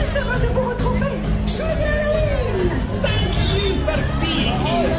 très heureux de vous retrouver. Joyeux Halloween! Thank you for being here.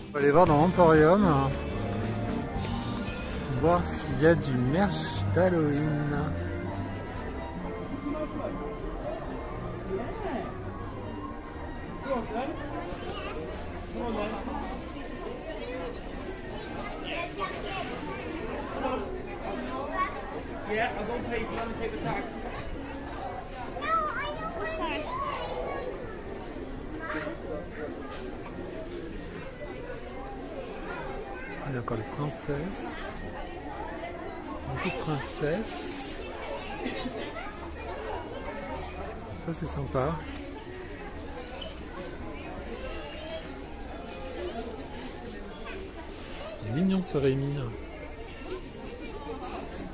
On va aller voir dans l'Emporium, voir s'il y a du merch d'Halloween. Yeah, I'll go pay if you want to take the tag. Il y a encore les princesses. Beaucoup de princesses. Ça c'est sympa. Mignon ce Rémi.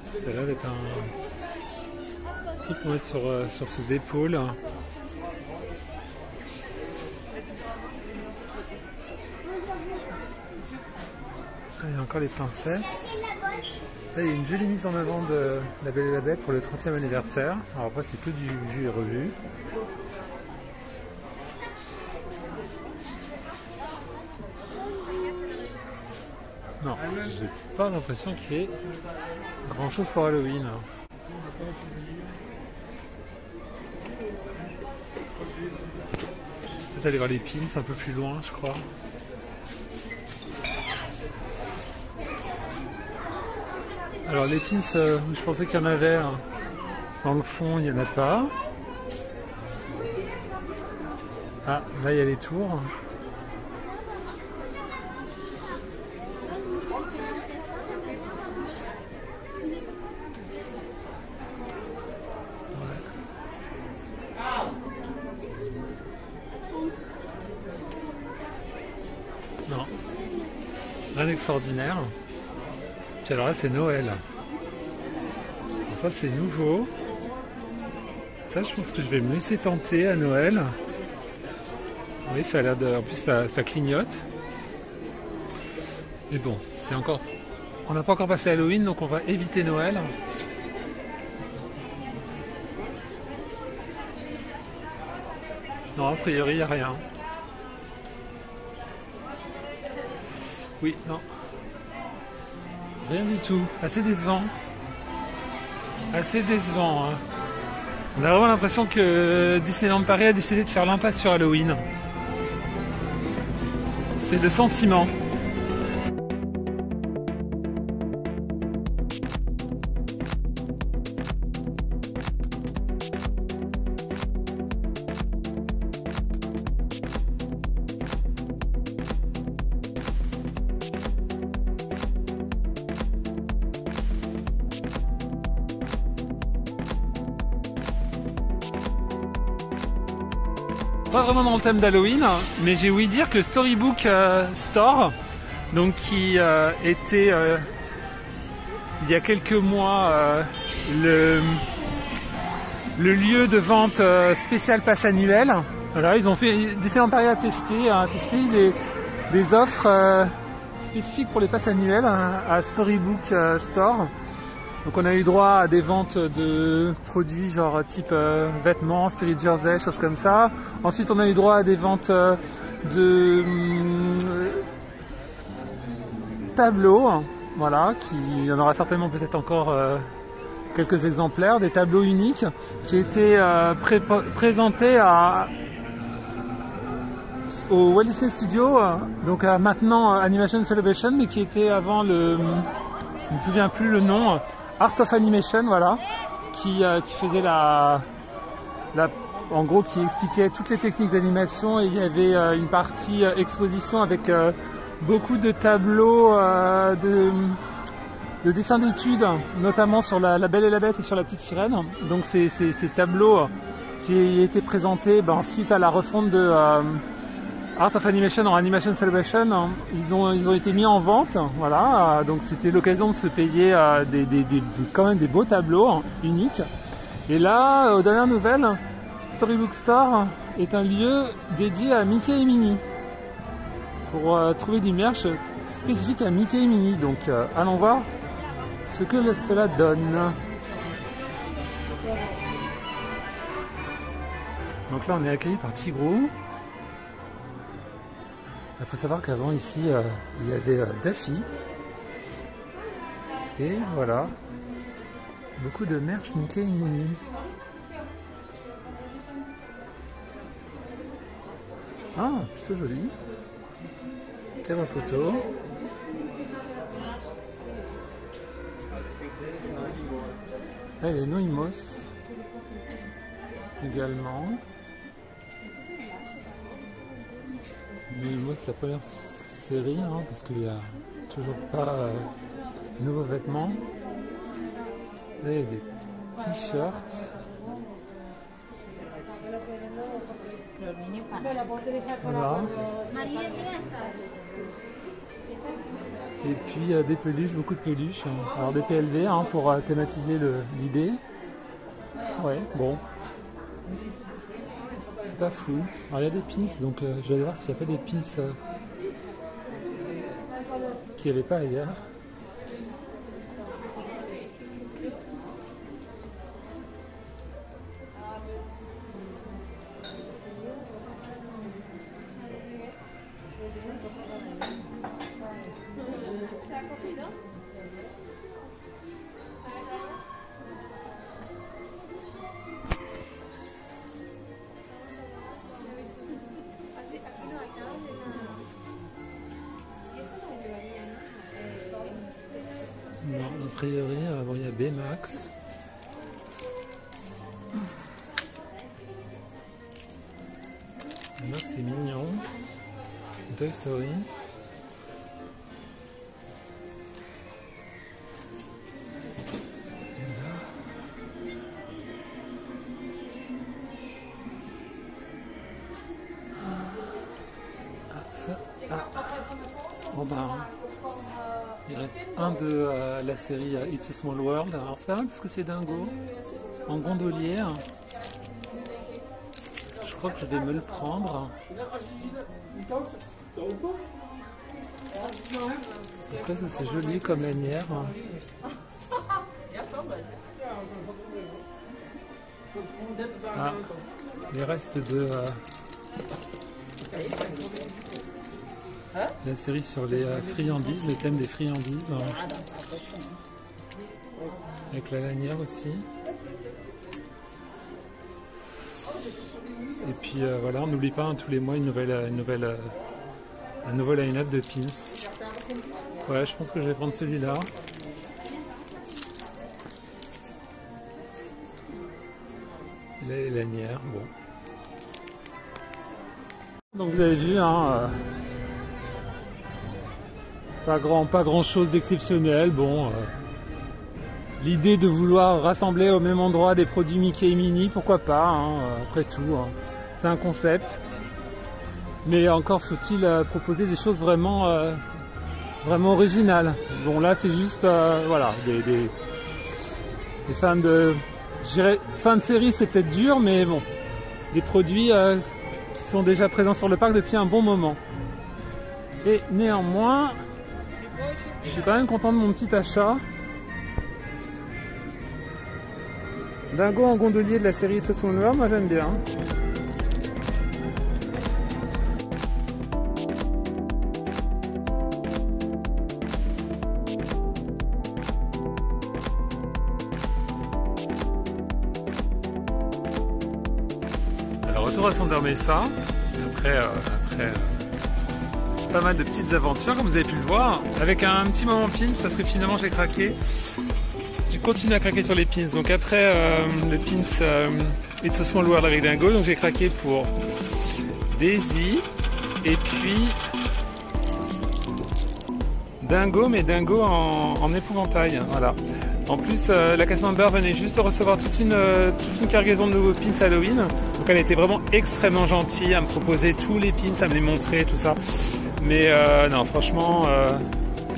Ça a l'air d'être un truc pour mettre sur ses épaules. Il y a encore les princesses. Là, il y a une jolie mise en avant de La Belle et la Bête pour le 30e anniversaire. Alors après c'est que du vu et revu. Non, j'ai pas l'impression qu'il y ait grand chose pour Halloween. Peut-être aller voir les pins un peu plus loin, je crois. Alors les pins, je pensais qu'il y en avait dans le fond, il n'y en a pas. Ah, là il y a les tours. Non, rien d'extraordinaire. Puis alors là c'est Noël. Ça c'est nouveau. Ça je pense que je vais me laisser tenter à Noël. Oui, ça a l'air de... En plus ça clignote. Mais bon, c'est encore... On n'a pas encore passé Halloween, donc on va éviter Noël. Non, a priori il n'y a rien. Oui, non. Rien du tout. Assez décevant. Assez décevant. Hein. On a vraiment l'impression que Disneyland Paris a décidé de faire l'impasse sur Halloween. C'est le sentiment. pas vraiment dans le thème d'Halloween, mais j'ai ouï dire que Storybook Store, donc qui était il y a quelques mois le lieu de vente spécial pass annuel. Voilà, ils ont fait Disneyland Paris a testé des offres spécifiques pour les passes annuels à Storybook Store. Donc on a eu droit à des ventes de produits genre type vêtements, Spirit Jersey, choses comme ça. Ensuite on a eu droit à des ventes de tableaux, voilà, il y en aura certainement peut-être encore quelques exemplaires, des tableaux uniques qui étaient présentés au Walt Disney Studio, donc maintenant Animation Celebration, mais qui était avant je ne me souviens plus le nom, Art of Animation, voilà, qui faisait en gros, qui expliquait toutes les techniques d'animation, et il y avait une partie exposition avec beaucoup de tableaux de dessins d'études, notamment sur la Belle et la Bête et sur la Petite Sirène. Donc ces tableaux qui étaient présentés suite à la refonte de Art of Animation en Animation Celebration, ils ont été mis en vente, voilà, donc c'était l'occasion de se payer quand même des beaux tableaux uniques. Et là, aux dernières nouvelles, Storybook Store est un lieu dédié à Mickey et Minnie, pour trouver du merch spécifique à Mickey et Minnie, donc allons voir ce que cela donne. Donc là on est accueilli par Tigrou. Il faut savoir qu'avant ici il y avait Daffy. Et voilà, beaucoup de merch Mickey et Minnie. Ah, plutôt joli. Cadre photo. Et les Noimos également. Noimos, la première série, parce qu'il n'y a toujours pas de nouveaux vêtements. Et des t-shirts. Voilà. Et puis des peluches, beaucoup de peluches. Alors des PLV pour thématiser l'idée. Ouais, bon. C'est pas fou. Alors il y a des pins, donc je vais aller voir s'il n'y a pas des pins qu'il n'y avait pas ailleurs. Non, a priori, bon, il y a Baymax. Baymax, c'est mignon. Toy Story. Bon ben, il reste un de la série It's a Small World. Alors c'est pas mal parce que c'est dingo en gondolière. Je crois que je vais me le prendre. Après c'est joli comme lanière. Ah, il reste de la série sur les friandises, le thème des friandises, avec la lanière aussi. Et puis voilà, on n'oublie pas tous les mois un nouveau line-up de pins. Ouais, je pense que je vais prendre celui-là. Les lanières, bon. Donc vous avez vu, pas grand chose d'exceptionnel. Bon, l'idée de vouloir rassembler au même endroit des produits Mickey et Minnie, pourquoi pas, après tout. c'est un concept. Mais encore faut-il proposer des choses vraiment, vraiment originales. Bon là c'est juste voilà, des fans de... Je dirais, fin de série c'est peut-être dur, mais bon, des produits qui sont déjà présents sur le parc depuis un bon moment. Et néanmoins, je suis quand même content de mon petit achat. Dingo en gondolier de la série de Swan World, moi j'aime bien. Alors retour à Sandor Mesa, après pas mal de petites aventures comme vous avez pu le voir, avec un petit moment pins parce que finalement j'ai craqué. J'ai continué à craquer sur les pins, donc après le pins It's a Small World avec Dingo, donc j'ai craqué pour Daisy et puis Dingo, mais Dingo en épouvantail, voilà. En plus, la cast member venait juste de recevoir toute une cargaison de nouveaux pins Halloween, donc elle était vraiment extrêmement gentille à me proposer tous les pins, à me les montrer, tout ça. Mais non, franchement,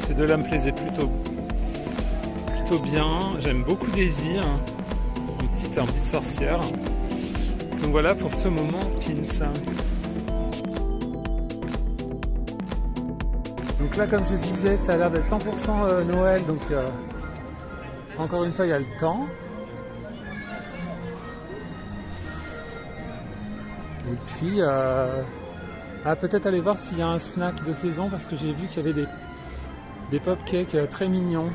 ces deux-là me plaisaient plutôt bien. J'aime beaucoup Daisy, hein, en petite sorcière. Donc voilà pour ce moment pins. Donc là, comme je disais, ça a l'air d'être 100% Noël, donc encore une fois, il y a le temps. Et puis, peut-être aller voir s'il y a un snack de saison, parce que j'ai vu qu'il y avait des pop-cakes très mignons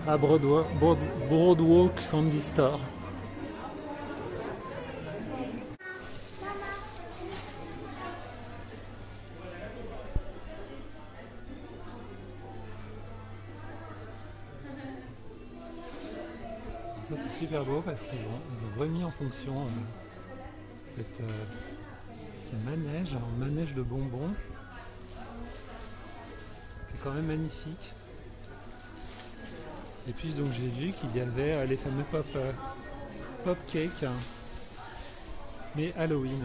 à Broadwalk Candy Store. Ça c'est super beau parce qu'ils ont remis en fonction ce manège, un manège de bonbons qui est quand même magnifique. Et puis donc j'ai vu qu'il y avait les fameux pop cakes, mais Halloween.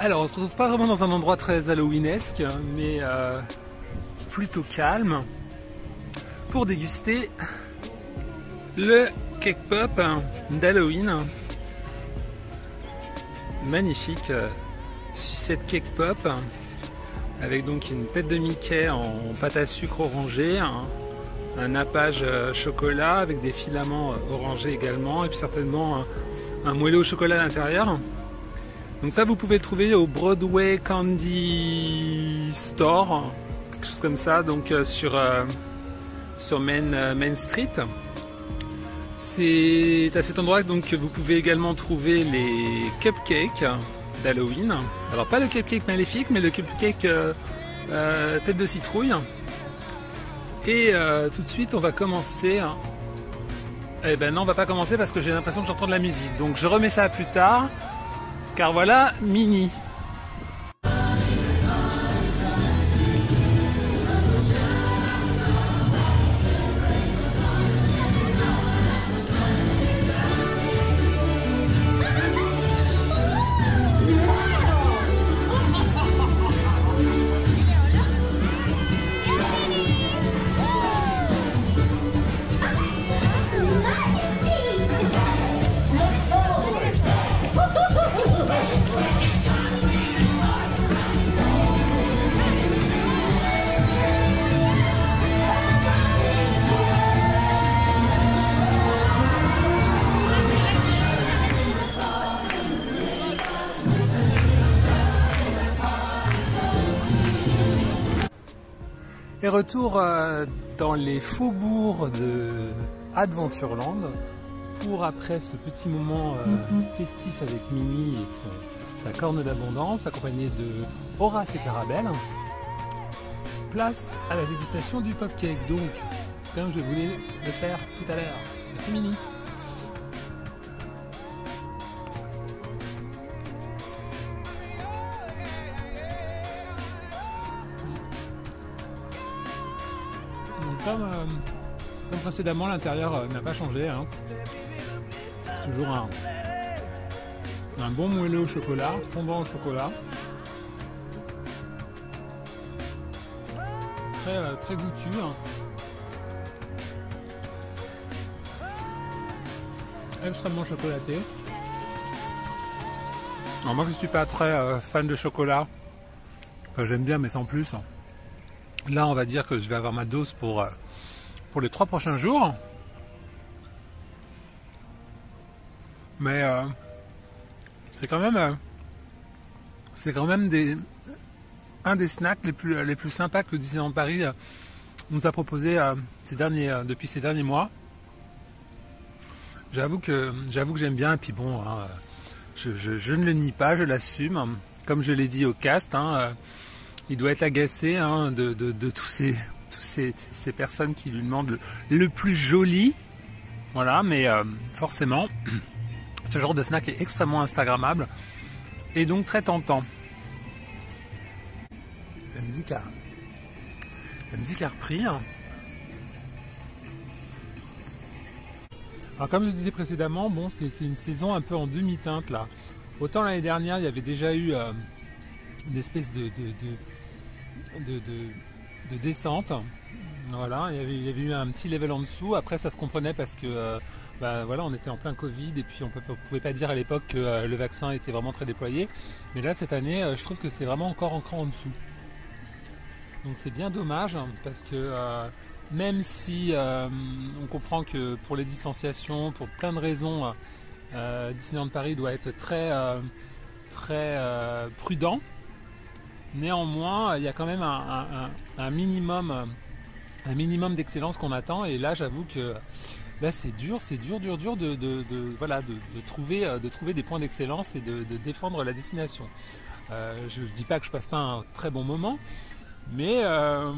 Alors on se retrouve pas vraiment dans un endroit très halloweenesque, mais plutôt calme, pour déguster le cake pop d'Halloween. Magnifique sucette cake pop, avec donc une tête de Mickey en pâte à sucre orangé, un nappage chocolat avec des filaments orangés également, et puis certainement un moelleux au chocolat à l'intérieur. Donc ça vous pouvez le trouver au Broadway Candy Store, quelque chose comme ça, donc sur Main Street. C'est à cet endroit donc que vous pouvez également trouver les cupcakes d'Halloween. Alors pas le cupcake maléfique, mais le cupcake tête de citrouille. Et tout de suite on va commencer. Eh ben non, on va pas commencer parce que j'ai l'impression que j'entends de la musique. Donc je remets ça à plus tard. Car voilà Minnie. Et retour dans les faubourgs de Adventureland pour après ce petit moment festif avec Minnie et sa corne d'abondance accompagnée de Horace et Carabelle place à la dégustation du pop-cake. Donc, comme je voulais le faire tout à l'heure. Merci Mini. Donc, comme précédemment, l'intérieur n'a pas changé. Hein. C'est toujours un bon moelleux au chocolat, fondant au chocolat. Très goûtu. Hein. Extrêmement chocolaté. Alors moi je ne suis pas très fan de chocolat. Enfin, j'aime bien mais sans plus. Là on va dire que je vais avoir ma dose pour les 3 prochains jours. Mais c'est quand même un des snacks les plus sympas que Disneyland Paris nous a proposé depuis ces derniers mois. J'avoue que j'aime bien, et puis bon, hein, je ne le nie pas, je l'assume. Comme je l'ai dit au cast, hein, il doit être agacé hein, de tous ces personnes qui lui demandent le plus joli. Voilà, mais forcément, ce genre de snack est extrêmement instagrammable et donc très tentant. La musique a repris. Hein. Alors comme je disais précédemment, bon, c'est une saison un peu en demi-teinte là. Autant l'année dernière, il y avait déjà eu une espèce de descente. Voilà, il y avait eu un petit level en dessous. Après, ça se comprenait parce que voilà, on était en plein Covid et puis on ne pouvait pas dire à l'époque que le vaccin était vraiment très déployé. Mais là, cette année, je trouve que c'est vraiment encore un cran en dessous. Donc c'est bien dommage parce que même si on comprend que pour les distanciations, pour plein de raisons, Disneyland Paris doit être très prudent. Néanmoins, il y a quand même un minimum d'excellence qu'on attend. Et là, j'avoue que là, c'est dur de trouver des points d'excellence et de défendre la destination. Je ne dis pas que je passe pas un très bon moment, mais la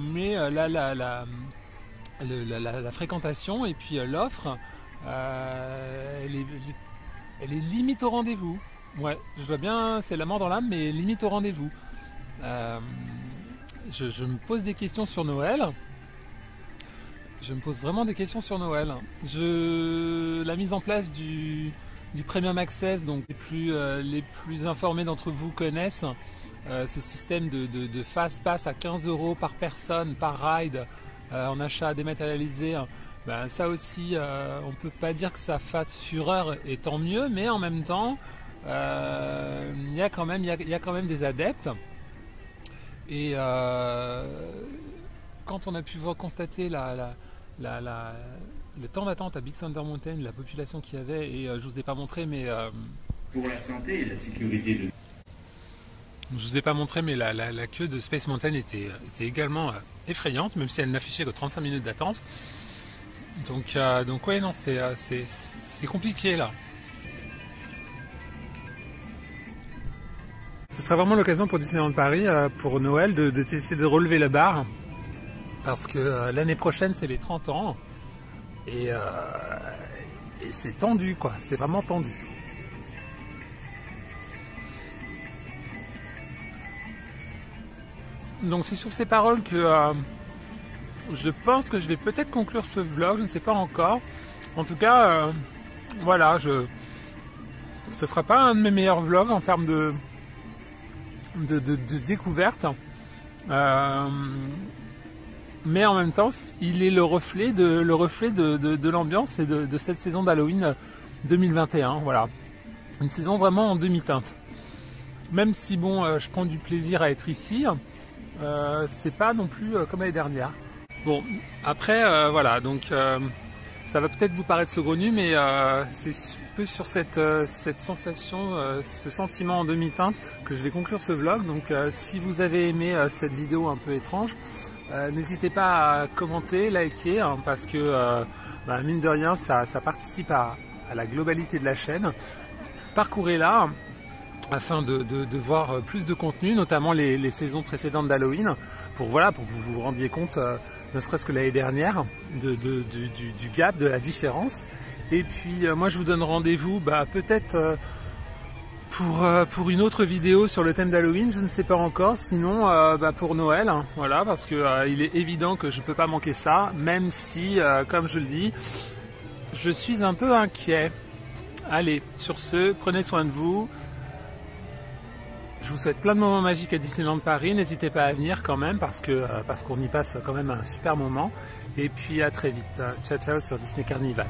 fréquentation et puis l'offre, elle est limite au rendez-vous. Ouais, je dois bien, c'est la mort dans l'âme, mais limite au rendez-vous. Je me pose des questions sur Noël. Je me pose vraiment des questions sur Noël. La mise en place du Premium Access, donc les plus informés d'entre vous connaissent ce système de Fast Pass à 15 € par personne, par ride, en achat dématérialisé. Ben, ça aussi, on ne peut pas dire que ça fasse fureur, et tant mieux, mais en même temps, il y a quand même des adeptes. Et quand on a pu constater le temps d'attente à Big Thunder Mountain, la population qu'il y avait, et je vous ai pas montré, mais pour la santé et la sécurité de... Je vous ai pas montré, mais la queue de Space Mountain était également effrayante, même si elle n'affichait que 35 minutes d'attente. Donc ouais, non, c'est compliqué là. Ce sera vraiment l'occasion pour Disneyland Paris, pour Noël, d'essayer de relever la barre. Parce que l'année prochaine, c'est les 30 ans. Et c'est tendu, quoi. C'est vraiment tendu. Donc c'est sur ces paroles que je pense que je vais peut-être conclure ce vlog. Je ne sais pas encore. En tout cas, voilà. Ce ne sera pas un de mes meilleurs vlogs en termes de découverte. Mais en même temps, il est le reflet de l'ambiance et de cette saison d'Halloween 2021. Voilà. Une saison vraiment en demi-teinte. Même si bon, je prends du plaisir à être ici, c'est pas non plus comme l'année dernière. Bon, après, voilà, donc ça va peut-être vous paraître saugrenu, mais c'est un peu sur cette sensation, ce sentiment en demi-teinte que je vais conclure ce vlog. Donc si vous avez aimé cette vidéo un peu étrange, n'hésitez pas à commenter, liker, hein, parce que mine de rien, ça participe à la globalité de la chaîne. Parcourez-la afin de voir plus de contenu, notamment les saisons précédentes d'Halloween. voilà, pour que vous vous rendiez compte, ne serait-ce que l'année dernière, du gap, de la différence. Et puis moi je vous donne rendez-vous peut-être pour une autre vidéo sur le thème d'Halloween, je ne sais pas encore, sinon pour Noël, hein, voilà, parce que il est évident que je ne peux pas manquer ça, même si, comme je le dis, je suis un peu inquiet. Allez, sur ce, prenez soin de vous. Je vous souhaite plein de moments magiques à Disneyland Paris. N'hésitez pas à venir quand même parce qu'on y passe quand même un super moment. Et puis à très vite. Ciao ciao sur Disney Carnival.